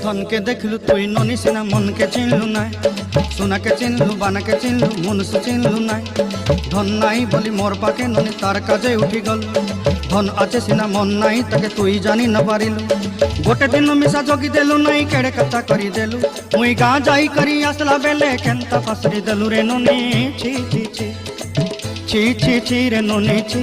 ধনকে দেখলু তুই ননি সিনা মনকে চিনলু নাই, সোনাকে চিনলু বানাকে চিনলু মনুষ্য চিনলু নাই। ধন নাই বলি মোর পাকে ননি তার কাজে উঠি গল, ধন আছে সিনা মন নাই তাকে তুই জানি না পারিলু। গোটে দিন মিশা জগি দেলু নাই কেড়ে কথা করি দেলু, মুই গাঁ যাই করি আসলা বেলে কেনতা ফাসরি দেলু রে ননি। ছি ছি ছি ছি ছি ছি রে ননি ছি।